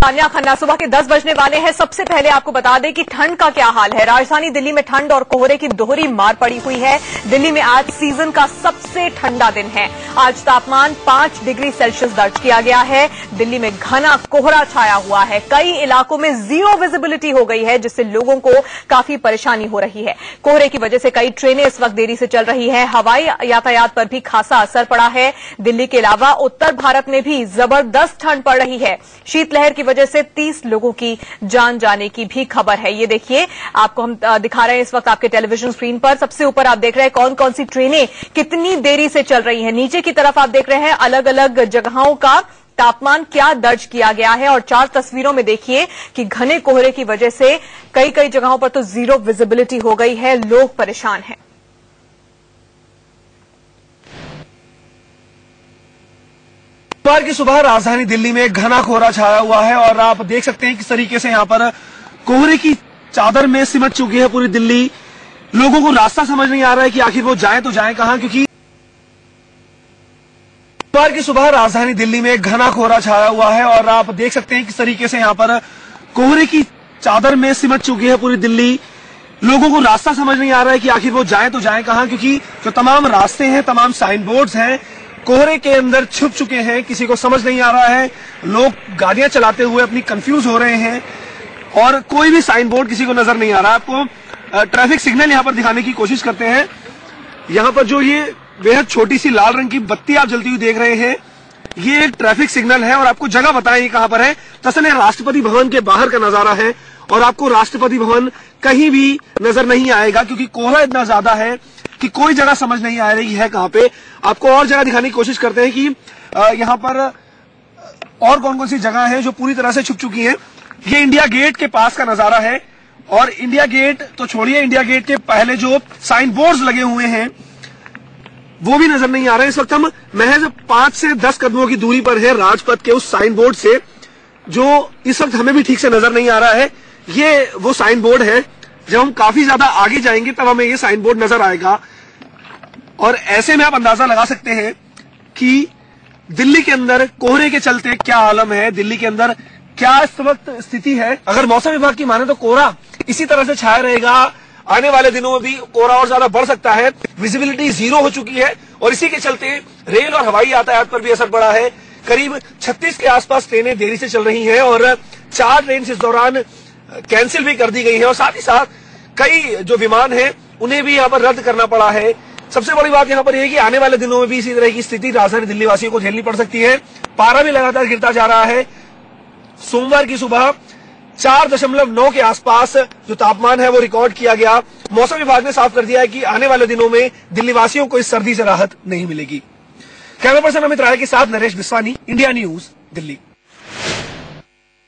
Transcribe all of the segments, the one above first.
तान्या खन्ना। सुबह के 10 बजने वाले हैं। सबसे पहले आपको बता दें कि ठंड का क्या हाल है। राजधानी दिल्ली में ठंड और कोहरे की दोहरी मार पड़ी हुई है। दिल्ली में आज सीजन का सबसे ठंडा दिन है। आज तापमान 5 डिग्री सेल्सियस दर्ज किया गया है। दिल्ली में घना कोहरा छाया हुआ है। कई इलाकों में जीरो विजिबिलिटी हो गई है, जिससे लोगों को काफी परेशानी हो रही है। कोहरे की वजह से कई ट्रेनें इस वक्त देरी से चल रही है। हवाई यातायात पर भी खासा असर पड़ा है। दिल्ली के अलावा उत्तर भारत में भी जबरदस्त ठंड पड़ रही है। शीतलहर की वजह से 30 लोगों की जान जाने की भी खबर है। ये देखिए, आपको हम दिखा रहे हैं इस वक्त आपके टेलीविजन स्क्रीन पर। सबसे ऊपर आप देख रहे हैं कौन कौन सी ट्रेनें कितनी देरी से चल रही हैं। नीचे की तरफ आप देख रहे हैं अलग अलग जगहों का तापमान क्या दर्ज किया गया है। और 4 तस्वीरों में देखिए कि घने कोहरे की वजह से कई कई जगहों पर तो जीरो विजिबिलिटी हो गई है। लोग परेशान हैं। बुधवार की सुबह राजधानी दिल्ली में घना कोहरा छाया हुआ है और आप देख सकते हैं किस तरीके से यहां पर कोहरे की चादर में सिमट चुकी है पूरी दिल्ली। लोगों को रास्ता समझ नहीं आ रहा है कि आखिर वो जाएं तो जाएं कहां, क्योंकि बुधवार की सुबह राजधानी दिल्ली में घना कोहरा छाया हुआ है और आप देख सकते हैं किस तरीके से यहां पर कोहरे की चादर में सिमट चुकी है पूरी दिल्ली। लोगों को रास्ता समझ नहीं आ रहा है कि आखिर वो जाएं तो जाएं कहां, क्योंकि जो तमाम रास्ते हैं, तमाम साइन बोर्ड्स हैं, कोहरे के अंदर छुप चुके हैं। किसी को समझ नहीं आ रहा है। लोग गाड़ियां चलाते हुए अपनी कंफ्यूज हो रहे हैं और कोई भी साइन बोर्ड किसी को नजर नहीं आ रहा। आपको ट्रैफिक सिग्नल यहां पर दिखाने की कोशिश करते हैं। यहां पर जो ये बेहद छोटी सी लाल रंग की बत्ती आप जलती हुई देख रहे हैं, ये एक ट्रैफिक सिग्नल है। और आपको जगह बताएं ये कहां पर है। दरअसल राष्ट्रपति भवन के बाहर का नजारा है और आपको राष्ट्रपति भवन कहीं भी नजर नहीं आएगा, क्योंकि कोहरा इतना ज्यादा है कि कोई जगह समझ नहीं आ रही है कहां पे। आपको और जगह दिखाने की कोशिश करते हैं कि यहां पर और कौन कौन सी जगह है जो पूरी तरह से छुप चुकी हैं। ये इंडिया गेट के पास का नजारा है और इंडिया गेट तो छोड़िए, इंडिया गेट के पहले जो साइन बोर्ड्स लगे हुए हैं वो भी नजर नहीं आ रहे हैं। इस वक्त हम महज 5 से 10 कदमों की दूरी पर है राजपथ के उस साइन बोर्ड से, जो इस वक्त हमें भी ठीक से नजर नहीं आ रहा है। ये वो साइन बोर्ड है। जब हम काफी ज्यादा आगे जाएंगे तब हमें ये साइन बोर्ड नजर आएगा और ऐसे में आप अंदाजा लगा सकते हैं कि दिल्ली के अंदर कोहरे के चलते क्या आलम है, दिल्ली के अंदर क्या इस वक्त स्थिति है। अगर मौसम विभाग की माने तो कोहरा इसी तरह से छाया रहेगा। आने वाले दिनों में भी कोहरा और ज्यादा बढ़ सकता है। विजिबिलिटी 0 हो चुकी है और इसी के चलते रेल और हवाई यातायात पर भी असर पड़ा है। करीब 36 के आसपास ट्रेनें देरी से चल रही हैं और 4 ट्रेन इस दौरान कैंसिल भी कर दी गई है और साथ ही साथ कई जो विमान हैं उन्हें भी यहाँ पर रद्द करना पड़ा है। सबसे बड़ी बात यहाँ पर यह है कि आने वाले दिनों में भी इसी तरह की स्थिति राजधानी दिल्ली वासियों को झेलनी पड़ सकती है। पारा भी लगातार गिरता जा रहा है। सोमवार की सुबह 4.9 के आसपास जो तापमान है वो रिकॉर्ड किया गया। मौसम विभाग ने साफ कर दिया है कि आने वाले दिनों में दिल्ली वासियों को इस सर्दी से राहत नहीं मिलेगी। कैमरा पर्सन अमित राय के साथ नरेश बिस्वानी, इंडिया न्यूज, दिल्ली।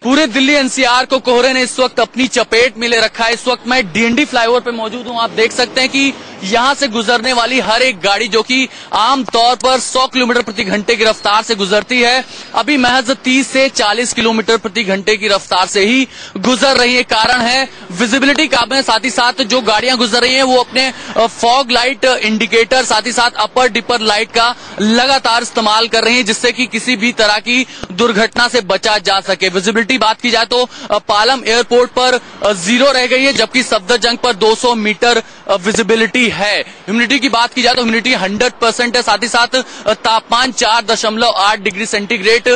पूरे दिल्ली एनसीआर को कोहरे ने इस वक्त अपनी चपेट में ले रखा है। इस वक्त मैं डीएनडी फ्लाईओवर पे मौजूद हूं। आप देख सकते हैं कि यहां से गुजरने वाली हर एक गाड़ी, जो कि आम तौर पर 100 किलोमीटर प्रति घंटे की रफ्तार से गुजरती है, अभी महज 30 से 40 किलोमीटर प्रति घंटे की रफ्तार से ही गुजर रही है। कारण है विजिबिलिटी कम है। साथ ही साथ जो गाड़ियां गुजर रही हैं वो अपने फॉग लाइट इंडिकेटर, साथ ही साथ अपर डिपर लाइट का लगातार इस्तेमाल कर रही है, जिससे कि किसी भी तरह की दुर्घटना से बचा जा सके। विजिबिलिटी बात की जाए तो पालम एयरपोर्ट पर 0 रह गई है, जबकि सफदरजंग पर 200 मीटर विजिबिलिटी है। ह्यूमिडिटी की बात की जाए तो ह्यूमिडिटी 100% है। साथ ही साथ तापमान 4.8 डिग्री सेंटीग्रेड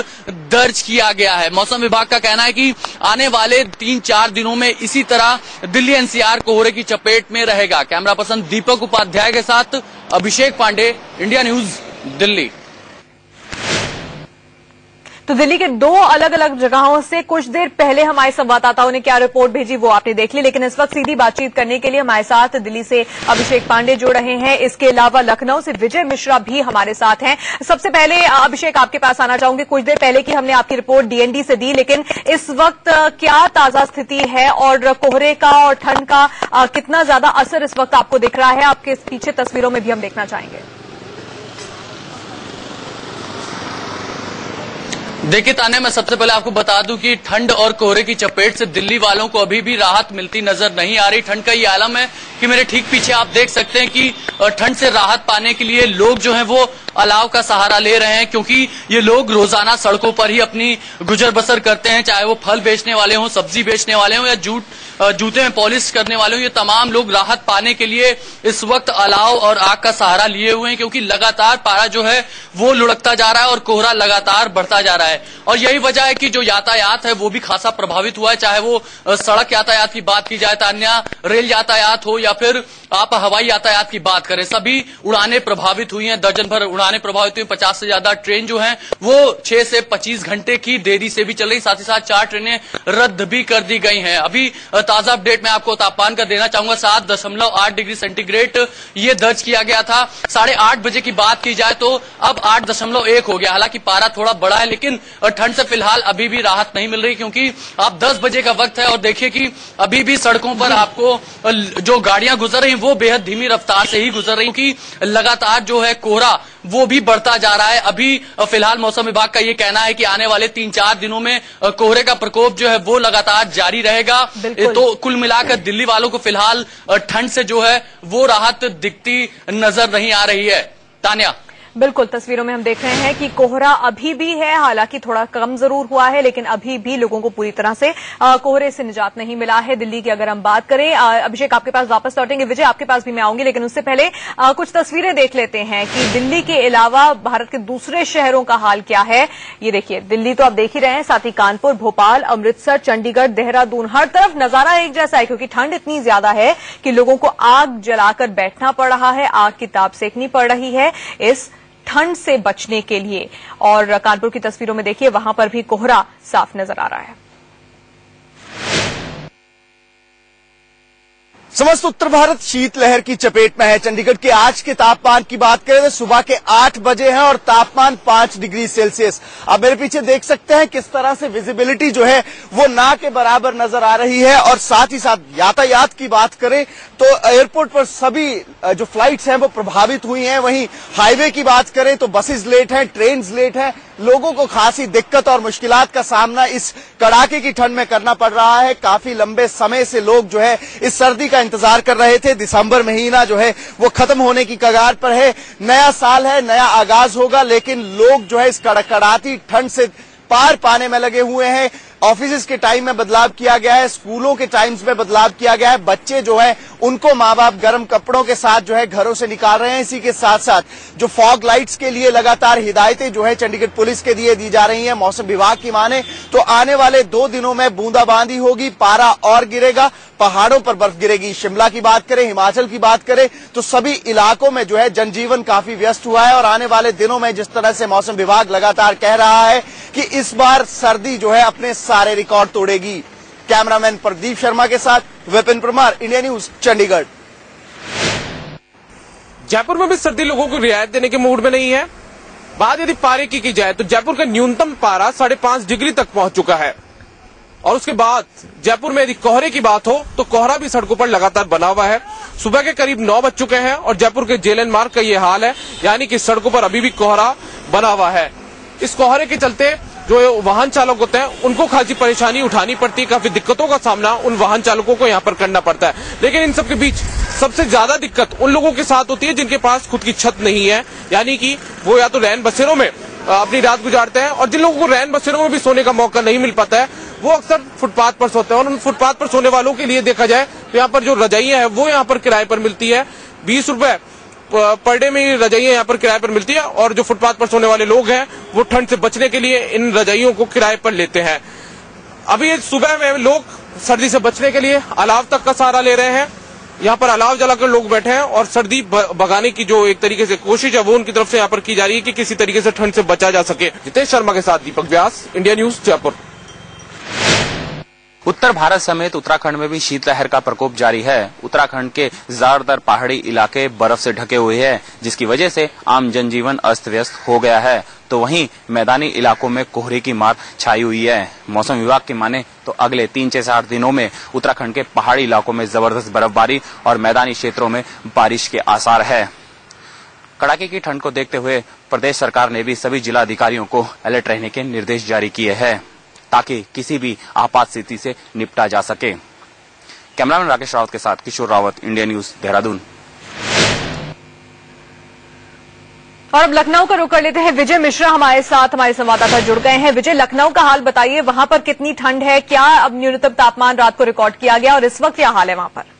दर्ज किया गया है। मौसम विभाग का कहना है कि आने वाले 3-4 दिनों में इसी तरह दिल्ली एनसीआर कोहरे की चपेट में रहेगा। कैमरा पर्सन दीपक उपाध्याय के साथ अभिषेक पांडे, इंडिया न्यूज, दिल्ली। तो दिल्ली के 2 अलग अलग जगहों से कुछ देर पहले हमारे संवाददाताओं ने क्या रिपोर्ट भेजी वो आपने देख ली, लेकिन इस वक्त सीधी बातचीत करने के लिए हमारे साथ दिल्ली से अभिषेक पांडे जुड़ रहे हैं। इसके अलावा लखनऊ से विजय मिश्रा भी हमारे साथ हैं। सबसे पहले अभिषेक, आपके पास आना चाहूंगी। कुछ देर पहले की हमने आपकी रिपोर्ट डीएनडी से दी, लेकिन इस वक्त क्या ताजा स्थिति है और कोहरे का और ठंड का कितना ज्यादा असर इस वक्त आपको दिख रहा है? आपके पीछे तस्वीरों में भी हम देखना चाहेंगे। देखिए तान्या, मैं सबसे पहले आपको बता दूं कि ठंड और कोहरे की चपेट से दिल्ली वालों को अभी भी राहत मिलती नजर नहीं आ रही। ठंड का ये आलम है कि मेरे ठीक पीछे आप देख सकते हैं कि ठंड से राहत पाने के लिए लोग जो हैं वो अलाव का सहारा ले रहे हैं, क्योंकि ये लोग रोजाना सड़कों पर ही अपनी गुजर बसर करते हैं, चाहे वो फल बेचने वाले हों, सब्जी बेचने वाले हों या जूते में पॉलिश करने वाले हों। ये तमाम लोग राहत पाने के लिए इस वक्त अलाव और आग का सहारा लिए हुए हैं, क्योंकि लगातार पारा जो है वो लुढ़कता जा रहा है और कोहरा लगातार बढ़ता जा रहा है। और यही वजह है कि जो यातायात है वो भी खासा प्रभावित हुआ है, चाहे वो सड़क यातायात की बात की जाए, अन्य रेल यातायात हो या फिर आप हवाई यातायात की बात करें, सभी उड़ानें प्रभावित हुई हैं। दर्जन भर उड़ानें प्रभावित हुई। 50 से ज्यादा ट्रेन जो हैं वो 6 से 25 घंटे की देरी से भी चल रही, साथ ही साथ 4 ट्रेनें रद्द भी कर दी गई हैं। अभी ताजा अपडेट मैं आपको तापमान का देना चाहूंगा। 7.8 डिग्री सेंटीग्रेड ये दर्ज किया गया था। 8:30 बजे की बात की जाए तो अब 8.1 हो गया। हालांकि पारा थोड़ा बढ़ा है, लेकिन ठंड से फिलहाल अभी भी राहत नहीं मिल रही, क्योंकि अब 10 बजे का वक्त है और देखिए कि अभी भी सड़कों पर आपको जो गाड़ियां गुजर रही वो बेहद धीमी रफ्तार से ही गुजर रही, क्योंकि लगातार जो है कोहरा वो भी बढ़ता जा रहा है। अभी फिलहाल मौसम विभाग का ये कहना है कि आने वाले 3-4 दिनों में कोहरे का प्रकोप जो है वो लगातार जारी रहेगा। तो कुल मिलाकर दिल्ली वालों को फिलहाल ठंड से जो है वो राहत दिखती नजर नहीं आ रही है। तान्या, बिल्कुल, तस्वीरों में हम देख रहे हैं कि कोहरा अभी भी है, हालांकि थोड़ा कम जरूर हुआ है, लेकिन अभी भी लोगों को पूरी तरह से कोहरे से निजात नहीं मिला है। दिल्ली की अगर हम बात करें, अभिषेक आपके पास वापस लौटेंगे, विजय आपके पास भी मैं आऊंगी, लेकिन उससे पहले कुछ तस्वीरें देख लेते हैं कि दिल्ली के अलावा भारत के दूसरे शहरों का हाल क्या है। ये देखिए, दिल्ली तो आप देख ही रहे हैं, साथ ही कानपुर, भोपाल, अमृतसर, चंडीगढ़, देहरादून, हर तरफ नजारा एक जैसा है, क्योंकि ठंड इतनी ज्यादा है कि लोगों को आग जलाकर बैठना पड़ रहा है, आग की ताप सेकनी पड़ रही है इस ठंड से बचने के लिए। और कानपुर की तस्वीरों में देखिए, वहां पर भी कोहरा साफ नजर आ रहा है। समस्त उत्तर भारत शीतलहर की चपेट में है। चंडीगढ़ के आज के तापमान की बात करें तो सुबह के 8 बजे हैं और तापमान 5 डिग्री सेल्सियस। अब मेरे पीछे देख सकते हैं किस तरह से विजिबिलिटी जो है वो ना के बराबर नजर आ रही है। और साथ ही साथ यातायात की बात करें तो एयरपोर्ट पर सभी जो फ्लाइट्स हैं वो प्रभावित हुई हैं। वहीं हाईवे की बात करें तो बसेस लेट हैं, ट्रेन लेट हैं। लोगों को खासी दिक्कत और मुश्किलात का सामना इस कड़ाके की ठंड में करना पड़ रहा है। काफी लंबे समय से लोग जो है इस सर्दी का इंतजार कर रहे थे। दिसंबर महीना जो है वो खत्म होने की कगार पर है। नया साल है, नया आगाज होगा, लेकिन लोग जो है इस कड़कड़ाती ठंड से पार पाने में लगे हुए हैं। ऑफिस के टाइम में बदलाव किया गया है, स्कूलों के टाइम्स में बदलाव किया गया है। बच्चे जो है उनको माँ बाप गर्म कपड़ों के साथ जो है घरों से निकाल रहे हैं। इसी के साथ साथ जो फॉग लाइट्स के लिए लगातार हिदायतें जो है चंडीगढ़ पुलिस के लिए दी जा रही हैं। मौसम विभाग की माने तो आने वाले 2 दिनों में बूंदाबांदी होगी, पारा और गिरेगा, पहाड़ों पर बर्फ गिरेगी। शिमला की बात करें, हिमाचल की बात करें तो सभी इलाकों में जो है जनजीवन काफी व्यस्त हुआ है। और आने वाले दिनों में जिस तरह से मौसम विभाग लगातार कह रहा है कि इस बार सर्दी जो है अपने सारे रिकॉर्ड तोड़ेगी। कैमरामैन प्रदीप शर्मा के साथ विपिन परमार, इंडिया न्यूज, चंडीगढ़। जयपुर में भी सर्दी लोगों को रियायत देने के मूड में नहीं है। बात यदि पारे की जाए तो जयपुर का न्यूनतम पारा 5.5 डिग्री तक पहुंच चुका है। और उसके बाद जयपुर में यदि कोहरे की बात हो तो कोहरा भी सड़कों पर लगातार बना हुआ है। सुबह के करीब 9 बज चुके हैं और जयपुर के जेएलएन मार्ग का ये हाल है, यानी कि सड़कों पर अभी भी कोहरा बना हुआ है। इस कोहरे के चलते जो वाहन चालक होते हैं उनको खासी परेशानी उठानी पड़ती है, काफी दिक्कतों का सामना उन वाहन चालकों को यहाँ पर करना पड़ता है। लेकिन इन सब के बीच सबसे ज्यादा दिक्कत उन लोगों के साथ होती है जिनके पास खुद की छत नहीं है, यानी कि वो या तो रैन बसेरों में अपनी रात गुजारते हैं, और जिन लोगों को रैन बसेरों में भी सोने का मौका नहीं मिल पाता है वो अक्सर फुटपाथ पर सोते हैं। और उन फुटपाथ पर सोने वालों के लिए देखा जाए तो यहाँ पर जो रजाइयां हैं वो यहाँ पर किराए पर मिलती है। 20 रुपए पर डे में रजाइयां यहाँ पर किराए पर मिलती है। और जो फुटपाथ पर सोने वाले लोग हैं वो ठंड से बचने के लिए इन रजाइयों को किराए पर लेते हैं। अभी सुबह में लोग सर्दी से बचने के लिए अलाव तक का सहारा ले रहे हैं। यहाँ पर अलाव जलाकर लोग बैठे हैं और सर्दी भगाने की जो एक तरीके से कोशिश है वो उनकी तरफ से यहाँ पर की जा रही है कि किसी तरीके से ठंड से बचा जा सके। जितेश शर्मा के साथ दीपक व्यास, इंडिया न्यूज, जयपुर। उत्तर भारत समेत उत्तराखंड में भी शीतलहर का प्रकोप जारी है। उत्तराखंड के ज्यादातर पहाड़ी इलाके बर्फ से ढके हुए हैं, जिसकी वजह से आम जनजीवन अस्त व्यस्त हो गया है। तो वहीं मैदानी इलाकों में कोहरे की मार छाई हुई है। मौसम विभाग की माने तो अगले 3 से 8 दिनों में उत्तराखंड के पहाड़ी इलाकों में जबरदस्त बर्फबारी और मैदानी क्षेत्रों में बारिश के आसार है। कड़ाके की ठंड को देखते हुए प्रदेश सरकार ने भी सभी जिलाधिकारियों को अलर्ट रहने के निर्देश जारी किए हैं, ताकि किसी भी आपात स्थिति से निपटा जा सके। कैमरामैन राकेश रावत के साथ किशोर रावत, इंडिया न्यूज, देहरादून। और अब लखनऊ का रुख कर लेते हैं। विजय मिश्रा हमारे साथ, हमारे संवाददाता जुड़ गए हैं। विजय, लखनऊ का हाल बताइए, वहां पर कितनी ठंड है, क्या अब न्यूनतम तापमान रात को रिकॉर्ड किया गया और इस वक्त क्या हाल है वहां पर?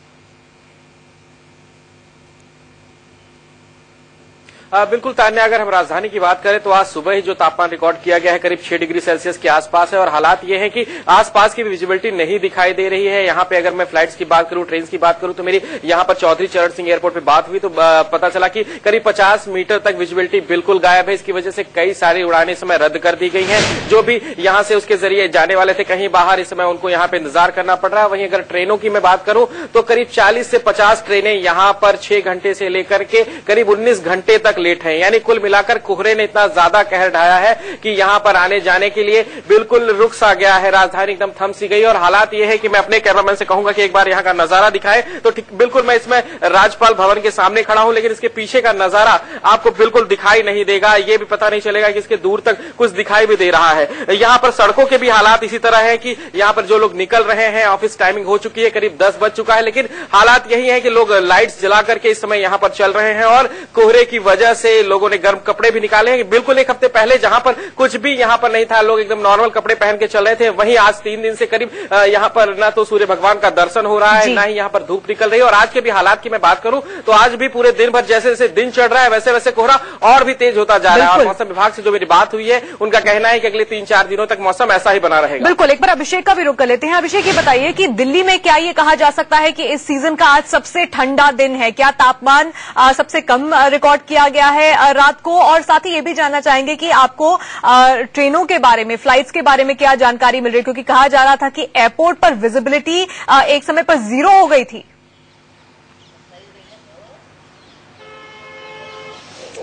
बिल्कुल तान्या, अगर हम राजधानी की बात करें तो आज सुबह ही जो तापमान रिकॉर्ड किया गया है करीब 6 डिग्री सेल्सियस के आसपास है और हालात ये है कि आसपास की विजिबिलिटी नहीं दिखाई दे रही है। यहाँ पे अगर मैं फ्लाइट्स की बात करूं, ट्रेन की बात करूं तो मेरी यहाँ पर चौधरी चरण सिंह एयरपोर्ट पे बात हुई तो पता चला कि करीब 50 मीटर तक विजिबिलिटी बिल्कुल गायब है। इसकी वजह से कई सारी उड़ानें इस समय रद्द कर दी गई हैं। जो भी यहाँ से उसके जरिए जाने वाले थे कहीं बाहर, इस समय उनको यहाँ पे इंतजार करना पड़ रहा है। वहीं अगर ट्रेनों की मैं बात करूं तो करीब 40 से 50 ट्रेनें यहाँ पर 6 घंटे से लेकर के करीब 19 घंटे तक लेट है। यानी कुल मिलाकर कोहरे ने इतना ज्यादा कहर ढाया है कि यहाँ पर आने जाने के लिए बिल्कुल रुक सा गया है, राजधानी एकदम थम सी गई। और हालात ये है कि मैं अपने कैमरामैन से कहूंगा कि एक बार यहाँ का नजारा दिखाए तो बिल्कुल मैं इसमें राज्यपाल भवन के सामने खड़ा हूं, लेकिन इसके पीछे का नजारा आपको बिल्कुल दिखाई नहीं देगा। ये भी पता नहीं चलेगा कि इसके दूर तक कुछ दिखाई भी दे रहा है। यहाँ पर सड़कों के भी हालात इसी तरह है कि यहाँ पर जो लोग निकल रहे हैं, ऑफिस टाइमिंग हो चुकी है, करीब 10 बज चुका है, लेकिन हालात यही है कि लोग लाइट्स जला करके इस समय यहाँ पर चल रहे हैं और कोहरे की वजह से लोगों ने गर्म कपड़े भी निकाले हैं। बिल्कुल एक हफ्ते पहले जहां पर कुछ भी यहाँ पर नहीं था, लोग एकदम नॉर्मल कपड़े पहन के चल रहे थे, वहीं आज 3 दिन से करीब यहाँ पर ना तो सूर्य भगवान का दर्शन हो रहा है, ना ही यहाँ पर धूप निकल रही है। और आज के भी हालात की मैं बात करूं तो आज भी पूरे दिन भर जैसे जैसे दिन चढ़ रहा है वैसे वैसे कोहरा और भी तेज होता जा रहा है। और मौसम विभाग से जो मेरी बात हुई है उनका कहना है कि अगले 3-4 दिनों तक मौसम ऐसा ही बना रहेगा। बिल्कुल, एक बार अभिषेक का भी रुख कर लेते हैं। अभिषेक, ये बताइए कि दिल्ली में क्या ये कहा जा सकता है कि इस सीजन का आज सबसे ठंडा दिन है? क्या तापमान सबसे कम रिकॉर्ड किया गया है रात को? और साथ ही ये भी जानना चाहेंगे कि आपको ट्रेनों के बारे में, फ्लाइट्स के बारे में क्या जानकारी मिल रही है, क्योंकि कहा जा रहा था कि एयरपोर्ट पर विजिबिलिटी एक समय पर 0 हो गई थी।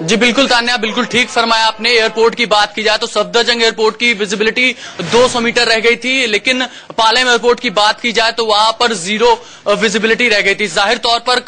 जी बिल्कुल तान्या, बिल्कुल ठीक फरमाया आपने। एयरपोर्ट की बात की जाए तो सफदरजंग एयरपोर्ट की विजिबिलिटी 200 मीटर रह गई थी, लेकिन पालेम एयरपोर्ट की बात की जाए तो वहां पर 0 विजिबिलिटी रह गई थी। जाहिर तौर पर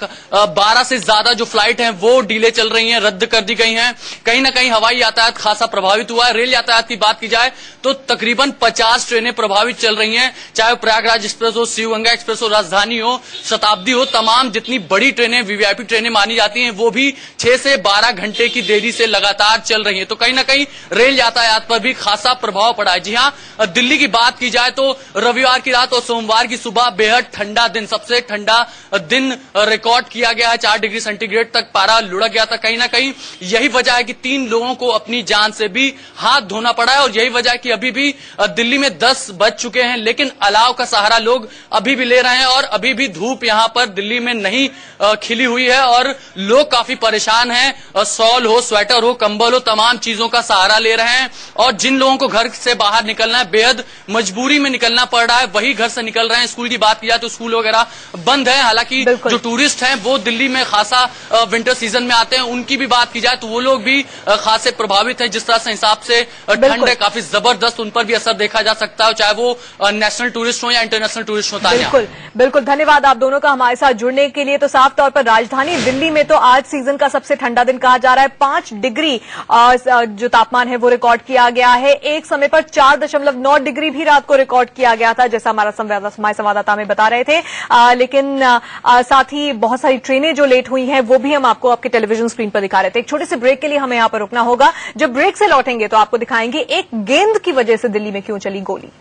12 से ज्यादा जो फ्लाइट हैं वो डिले चल रही हैं, रद्द कर दी गई हैं। कहीं ना कहीं हवाई यातायात खासा प्रभावित हुआ है। रेल यातायात की बात की जाए तो तकरीबन 50 ट्रेनें प्रभावित चल रही हैं, चाहे प्रयागराज एक्सप्रेस हो, शिव गंगा एक्सप्रेस हो, राजधानी हो, शताब्दी हो, तमाम जितनी बड़ी ट्रेनें, वीवीआईपी ट्रेनें मानी जाती हैं वो भी 6 से 12 घंटे की देरी से लगातार चल रही है। तो कहीं ना कहीं रेल यातायात पर भी खासा प्रभाव पड़ा है। जी हां, दिल्ली की बात की जाए तो रविवार की रात और सोमवार की सुबह बेहद ठंडा दिन, सबसे ठंडा दिन रिकॉर्ड किया गया है। 4 डिग्री सेंटीग्रेड तक पारा लुढ़क गया था। कहीं ना कहीं यही वजह है कि 3 लोगों को अपनी जान से भी हाथ धोना पड़ा है और यही वजह है कि अभी भी दिल्ली में 10 बज चुके हैं, लेकिन अलाव का सहारा लोग अभी भी ले रहे हैं और अभी भी धूप यहां पर दिल्ली में नहीं खिली हुई है और लोग काफी परेशान हैं। शॉल हो, स्वेटर हो, कंबल हो, तमाम चीजों का सहारा ले रहे हैं और जिन लोगों को घर से बाहर निकलना है, बेहद मजबूरी में निकलना पड़ रहा है, वही घर से निकल रहे हैं। स्कूल की बात की जाए तो स्कूल वगैरह बंद है। हालांकि जो टूरिस्ट हैं वो दिल्ली में खासा विंटर सीजन में आते हैं, उनकी भी बात की जाए तो वो लोग भी खासे प्रभावित हैं। जिस तरह से हिसाब से ठंड है काफी जबरदस्त, उन पर भी असर देखा जा सकता है, चाहे वो नेशनल टूरिस्ट हो या इंटरनेशनल टूरिस्ट हो। बिल्कुल बिल्कुल, धन्यवाद आप दोनों का हमारे साथ जुड़ने के लिए। तो साफ तौर पर राजधानी दिल्ली में तो आज सीजन का सबसे ठंडा दिन कहा जा रहा है। 5 डिग्री जो तापमान है वो रिकॉर्ड किया गया है। एक समय पर 4.9 डिग्री भी रात को रिकॉर्ड किया गया था, जैसा हमारे संवाददाता हमें बता रहे थे। लेकिन साथ ही बहुत सारी ट्रेनें जो लेट हुई हैं वो भी हम आपको आपके टेलीविजन स्क्रीन पर दिखा रहे थे। एक छोटे से ब्रेक के लिए हमें यहां पर रुकना होगा। जब ब्रेक से लौटेंगे तो आपको दिखाएंगे एक गेंद की वजह से दिल्ली में क्यों चली गोली।